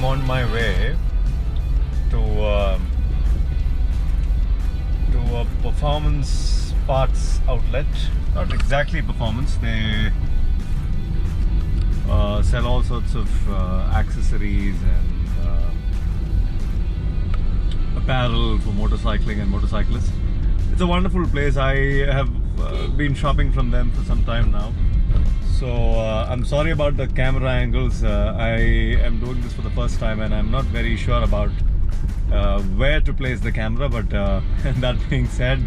on my way to a performance parts outlet. Not exactly performance. They sell all sorts of accessories and apparel for motorcycling and motorcyclists. It's a wonderful place. I have been shopping from them for some time now. So I'm sorry about the camera angles. I am doing this for the first time and I'm not very sure about where to place the camera, but that being said,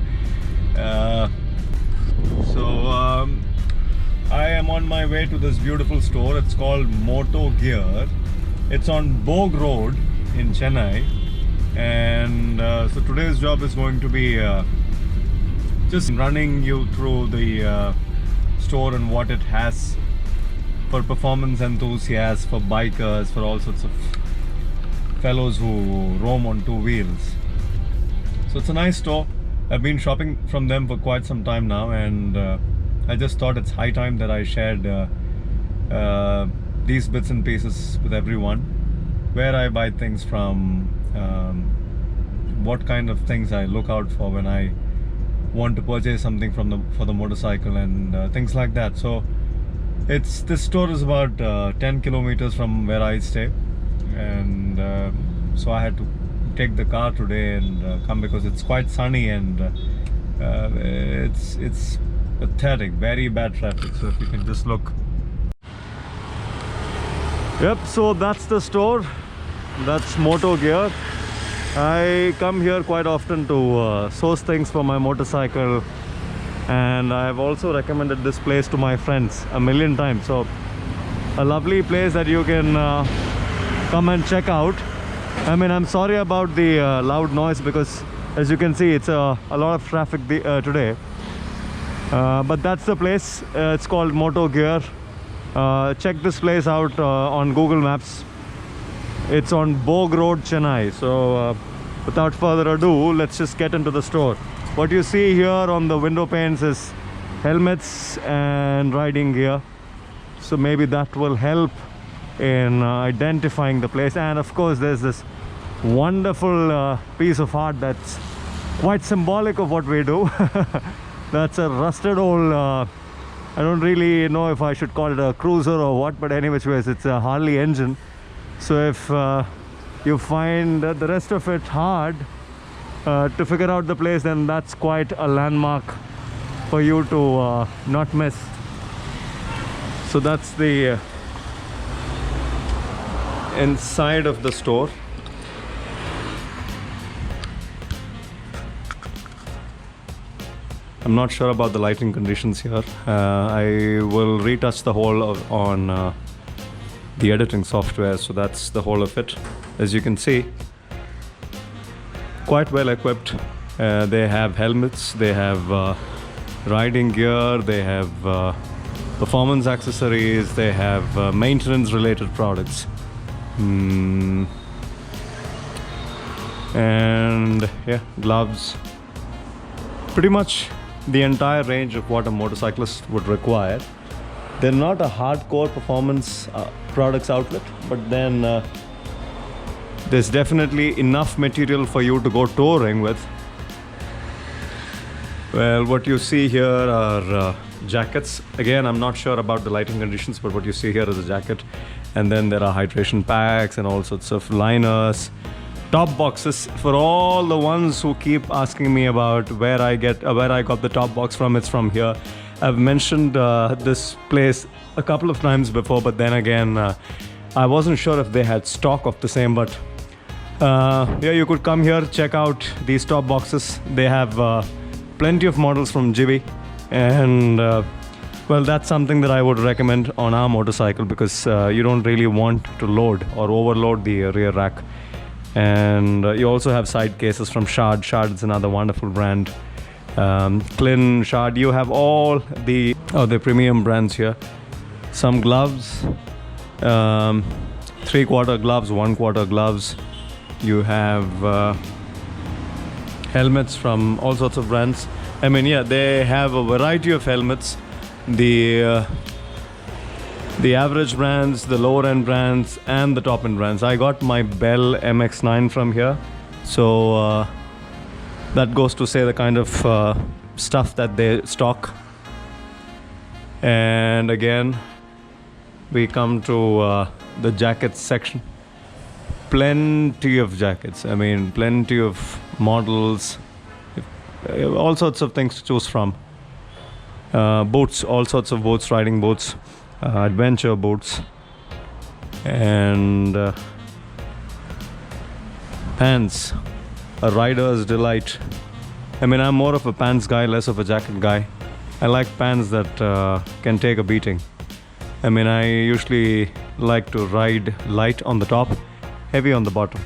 I am on my way to this beautiful store. It's called Moto Gear. It's on Bog Road in Chennai, and so today's job is going to be just running you through the store and what it has for performance enthusiasts, for bikers, for all sorts of fellows who roam on two wheels. So it's a nice store. I've been shopping from them for quite some time now, and I just thought it's high time that I shared these bits and pieces with everyone, where I buy things from, what kind of things I look out for when I want to purchase something for the motorcycle, and things like that. So this store is about 10 kilometers from where I stay, and so I had to take the car today and come because it's quite sunny, and it's pathetic, very bad traffic. So if you can just look. Yep, so that's the store. That's Moto Gear. I come here quite often to source things for my motorcycle, and I have also recommended this place to my friends a million times. So a lovely place that you can come and check out. I mean, I'm sorry about the loud noise because, as you can see, it's a lot of traffic today. But that's the place. It's called Moto Gear. Check this place out on Google Maps. It's on Bog Road, Chennai. So without further ado, let's just get into the store. What you see here on the window panes is helmets and riding gear. So maybe that will help in identifying the place. And of course, there's this wonderful piece of art that's quite symbolic of what we do. That's a rusted old, I don't really know if I should call it a cruiser or what, but anyways, it's a Harley engine. So if you find the rest of it hard to figure out the place, then that's quite a landmark for you to not miss. So that's the inside of the store. I'm not sure about the lighting conditions here. I will retouch the whole on the editing software. So that's the whole of it. As you can see, quite well equipped. They have helmets, they have riding gear, they have performance accessories, they have maintenance related products. And yeah, gloves. Pretty much the entire range of what a motorcyclist would require. They're not a hardcore performance products outlet, but then there's definitely enough material for you to go touring with. Well, what you see here are jackets. Again, I'm not sure about the lighting conditions, but what you see here is a jacket. And then there are hydration packs and all sorts of liners. Top boxes for all the ones who keep asking me about where I got the top box from. It's from here. I've mentioned this place a couple of times before, but then again, I wasn't sure if they had stock of the same. But yeah, you could come here, check out these top boxes. They have plenty of models from Jibi, and well, that's something that I would recommend on our motorcycle because you don't really want to load or overload the rear rack. And you also have side cases from Shard. Shard is another wonderful brand. Klin, Shard, you have all the premium brands here. Some gloves, 3/4 gloves, 1/4 gloves. You have helmets from all sorts of brands. I mean, yeah, they have a variety of helmets. The the average brands, the lower end brands, and the top end brands. I got my Bell MX9 from here, so that goes to say the kind of stuff that they stock. And again, we come to the jackets section. Plenty of jackets. I mean, plenty of models, all sorts of things to choose from. Boots, all sorts of boots, riding boots, adventure boots, and pants, a rider's delight. I mean, I'm more of a pants guy, less of a jacket guy. I like pants that can take a beating. I mean, I usually like to ride light on the top, heavy on the bottom.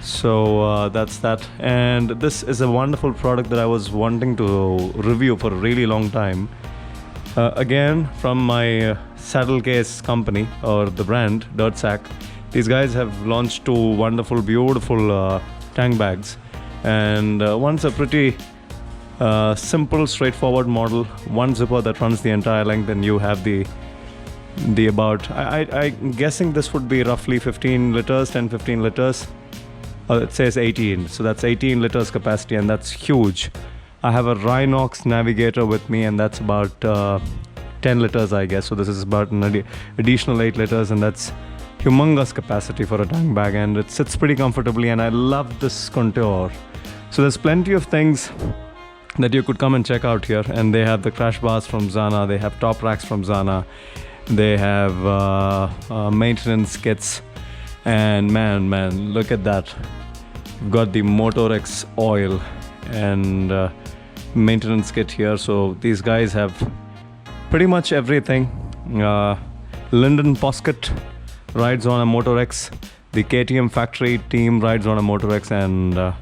So that's that. And this is a wonderful product that I was wanting to review for a really long time. Again, from my saddle case company, or the brand Dirt Sack. These guys have launched two wonderful, beautiful tank bags. And one's a pretty simple, straightforward model, one zipper that runs the entire length, and you have the about, I'm guessing this would be roughly 15 liters, 10-15 liters. It says 18, so that's 18 liters capacity, and that's huge. I have a Rhinox Navigator with me, and that's about 10 liters, I guess. So this is about an additional 8 liters, and that's humongous capacity for a tank bag, and it sits pretty comfortably, and I love this contour. So there's plenty of things that you could come and check out here. And they have the crash bars from Zana, they have top racks from Zana, they have maintenance kits, and man, look at that. We've got the Motorex oil and maintenance kit here. So these guys have pretty much everything. Lyndon Poskett rides on a Motorex, the KTM factory team rides on a Motorex, and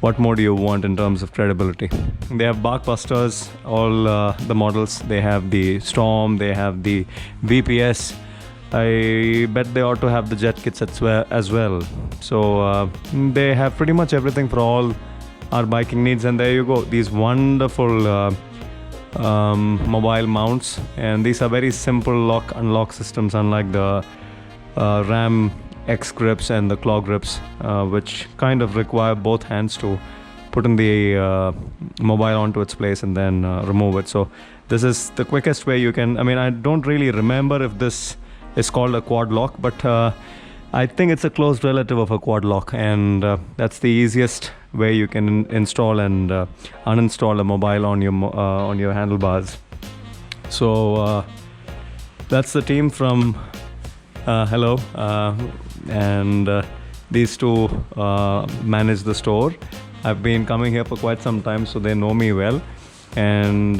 what more do you want in terms of credibility? They have Barkbusters, all the models. They have the Storm, they have the VPS. I bet they ought to have the jet kits as well. So they have pretty much everything for all our biking needs. And there you go, these wonderful mobile mounts. And these are very simple lock-unlock systems, unlike the Ram X grips and the claw grips, which kind of require both hands to put in the mobile onto its place and then remove it. So this is the quickest way you can, I mean, I don't really remember if this is called a quad lock, but I think it's a close relative of a quad lock, and that's the easiest way you can install and uninstall a mobile on your handlebars. So that's the team from hello, and these two manage the store. I've been coming here for quite some time, so they know me well. And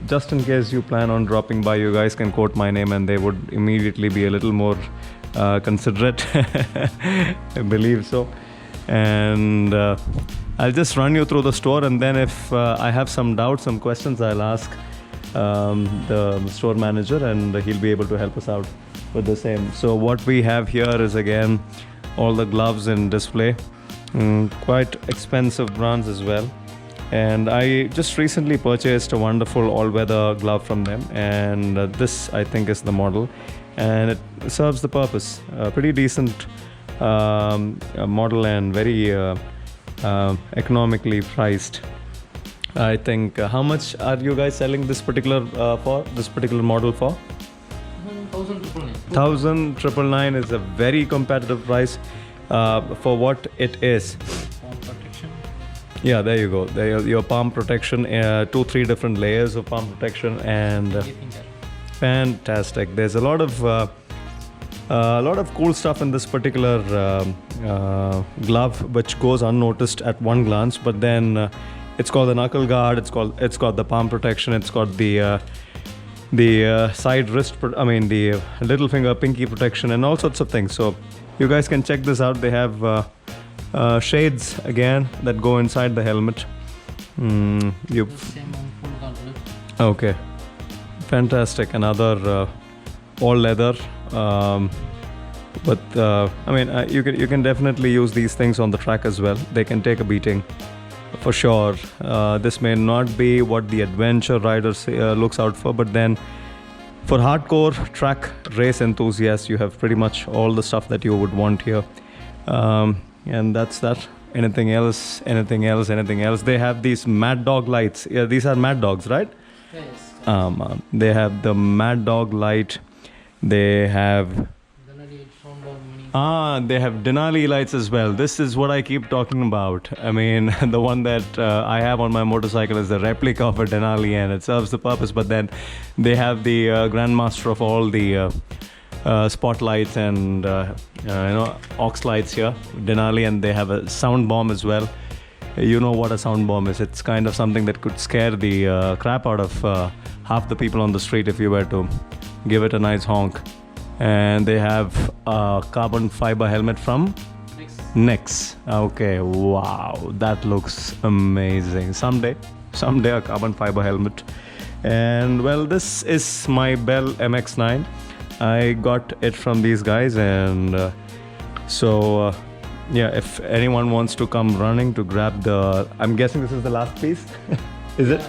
just in case you plan on dropping by, you guys can quote my name and they would immediately be a little more considerate. I believe so. And I'll just run you through the store, and then if I have some doubts, some questions, I'll ask the store manager, and he'll be able to help us out with the same. So what we have here is, again, all the gloves in display, quite expensive brands as well. And I just recently purchased a wonderful all-weather glove from them, and this, I think, is the model, and it serves the purpose. Pretty decent model, and very economically priced. I think, how much are you guys selling this particular model for? 1,999 is a very competitive price for what it is. Palm protection. Yeah, there you go. There your palm protection, 2-3 different layers of palm protection, and fantastic. There's a lot of cool stuff in this particular glove, which goes unnoticed at one glance. But then it's called the knuckle guard. It's got the palm protection. It's got the side wrist, the little finger pinky protection, and all sorts of things. So you guys can check this out. They have shades again that go inside the helmet. Same on full gauntlet. Okay, fantastic. Another all leather. But you can definitely use these things on the track as well. They can take a beating for sure. This may not be what the adventure rider looks out for, but then For hardcore track race enthusiasts, you have pretty much all the stuff that you would want here. And that's that. Anything else? Anything else? Anything else? They have these Mad Dog lights. Yeah, these are Mad Dogs, right? Yes. They have the Mad Dog light. They have they have Denali lights as well. This is what I keep talking about. I mean, the one that I have on my motorcycle is the replica of a Denali, and it serves the purpose. But then they have the grandmaster of all the spotlights and aux lights here, Denali, and they have a sound bomb as well. You know what a sound bomb is. It's kind of something that could scare the crap out of half the people on the street if you were to give it a nice honk. And they have a carbon fiber helmet from Nex. Okay, wow, that looks amazing. Someday a carbon fiber helmet. And well, this is my Bell MX-9. I got it from these guys, and yeah, if anyone wants to come running to grab the, I'm guessing this is the last piece. Is it?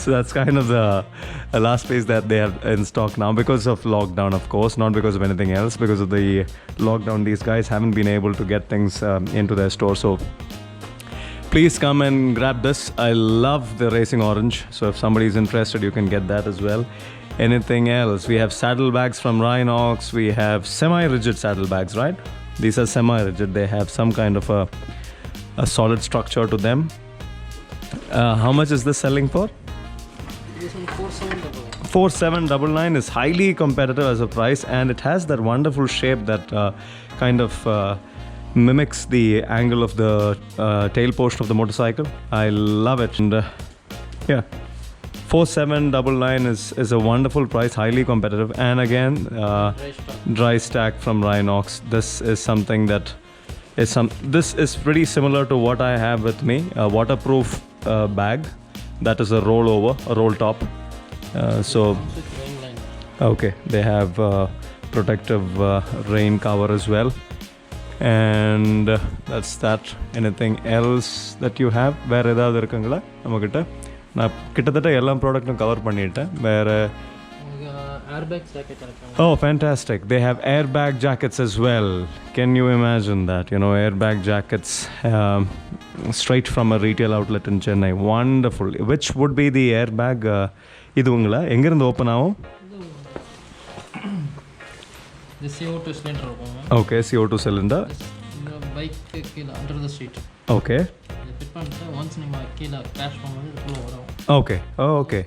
So that's kind of the last piece that they have in stock now, because of lockdown, of course, not because of anything else. Because of the lockdown, these guys haven't been able to get things into their store. So please come and grab this. I love the racing orange, so if somebody is interested, you can get that as well. Anything else? We have saddlebags from Rhinox. We have semi-rigid saddlebags, right? These are semi-rigid. They have some kind of a solid structure to them. How much is this selling for? This one 4799. 4799 is highly competitive as a price, and it has that wonderful shape that kind of mimics the angle of the tail post of the motorcycle. I love it. And yeah, 4799 is a wonderful price, highly competitive. And again, dry stack from Rhinox. This is something that is this is pretty similar to what I have with me, a waterproof bag that is a roll top. So okay, they have protective rain cover as well. And that's that. Anything else that you have? Where edavadhu irukangala namakitta? Na kittathetta ellam product cover panniten. Where airbag jacket. Oh, fantastic. They have airbag jackets as well. Can you imagine that? You know, airbag jackets straight from a retail outlet in Chennai. Wonderful. Which would be the airbag? Idungala engirundo open agum? The CO2 cylinder. Okay, CO2 cylinder. The bike under the seat. Okay. Once you crash okay. Oh, okay.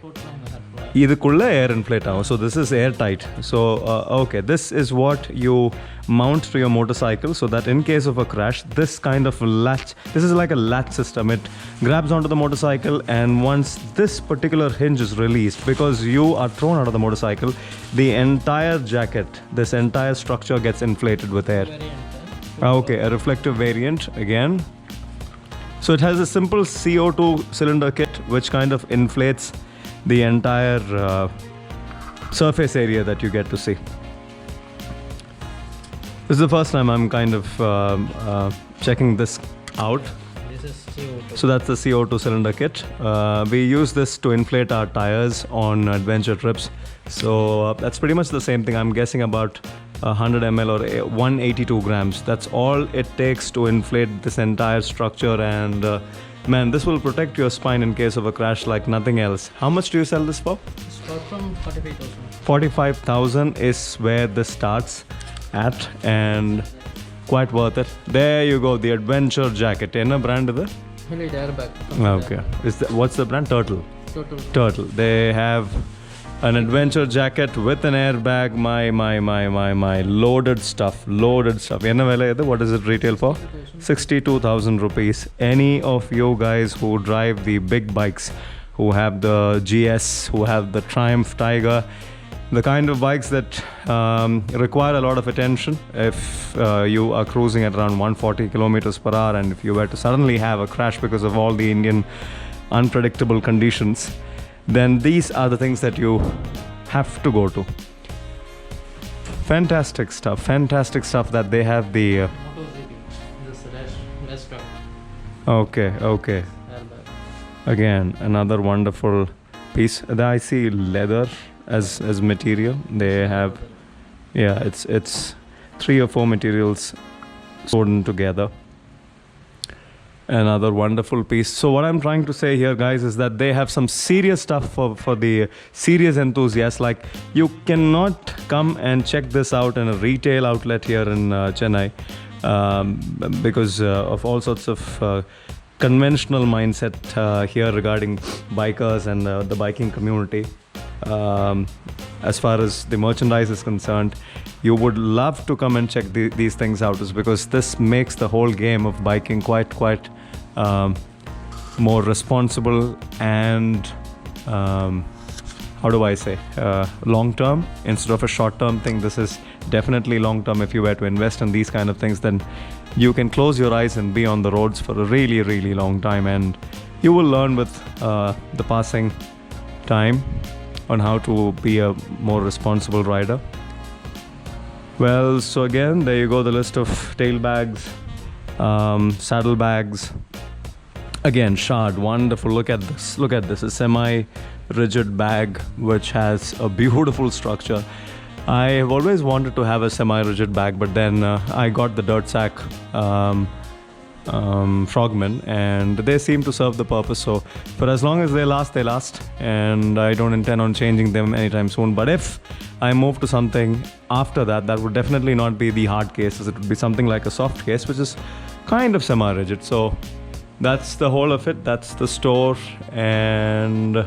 Idukulla air inflate agum. So this is airtight. So okay, this is what you mount to your motorcycle, so that in case of a crash, this kind of latch, this is like a latch system. It grabs onto the motorcycle, and once this particular hinge is released, because you are thrown out of the motorcycle, the entire jacket, this entire structure gets inflated with air. Okay, a reflective variant again. So it has a simple CO2 cylinder kit which kind of inflates the entire surface area that you get to see. This is the first time I'm kind of checking this out. This is CO2. So that's the CO2 cylinder kit. We use this to inflate our tires on adventure trips. So that's pretty much the same thing. I'm guessing about 100 ml or 182 grams. That's all it takes to inflate this entire structure, and man, this will protect your spine in case of a crash like nothing else. How much do you sell this for? Start from 45,000. 45,000 is where this starts at, and quite worth it. There you go, the adventure jacket. Enna brand is it? Airbag. Okay. What's the brand? Turtle. They have an adventure jacket with an airbag. My loaded stuff. Enna vela idu? What does it retail for? 62,000 rupees. Any of you guys who drive the big bikes, who have the GS, who have the Triumph Tiger, the kind of bikes that require a lot of attention, if you are cruising at around 140 kilometers per hour, and if you were to suddenly have a crash because of all the Indian unpredictable conditions, then these are the things that you have to go to. Fantastic stuff that they have the okay. Airbag. Again, another wonderful piece. I see leather as material. They have, yeah, it's 3 or 4 materials sewn together. Another wonderful piece. So what I'm trying to say here, guys, is that they have some serious stuff for the serious enthusiasts. Like, you cannot come and check this out in a retail outlet here in Chennai, because of all sorts of conventional mindset here regarding bikers and the biking community. As far as the merchandise is concerned, you would love to come and check these things out, is because this makes the whole game of biking quite more responsible and how do I say, long term instead of a short term thing. This is definitely long term. If you were to invest in these kind of things, then you can close your eyes and be on the roads for a really long time, and you will learn with the passing time on how to be a more responsible rider. Well, so again, there you go, the list of tail bags, saddle bags. Again, shard, wonderful. Look at this. Look at this. A semi-rigid bag which has a beautiful structure. I have always wanted to have a semi-rigid bag, but then I got the dirt sack frogmen, and they seem to serve the purpose. So for as long as they last, and I don't intend on changing them anytime soon. But if I move to something after that, that would definitely not be the hard cases. It would be something like a soft case, which is kind of semi-rigid. So that's the whole of it. That's the store. And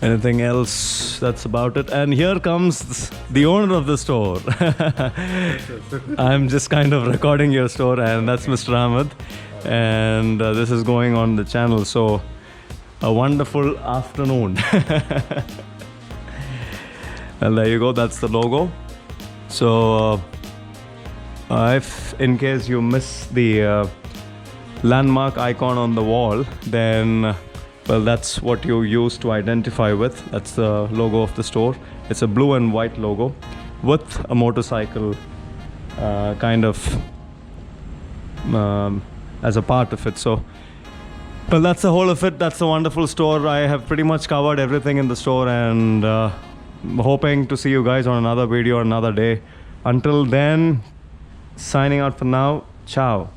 anything else? That's about it. And here comes the owner of the store. I'm just kind of recording your store, and that's Mr. Ahmed. And this is going on the channel. So a wonderful afternoon. And there you go. That's the logo. So if in case you miss the landmark icon on the wall, then well, that's what you use to identify with. That's the logo of the store. It's a blue and white logo with a motorcycle kind of as a part of it. So, well, that's the whole of it. That's a wonderful store. I have pretty much covered everything in the store, and hoping to see you guys on another video another day. Until then, signing out for now. Ciao.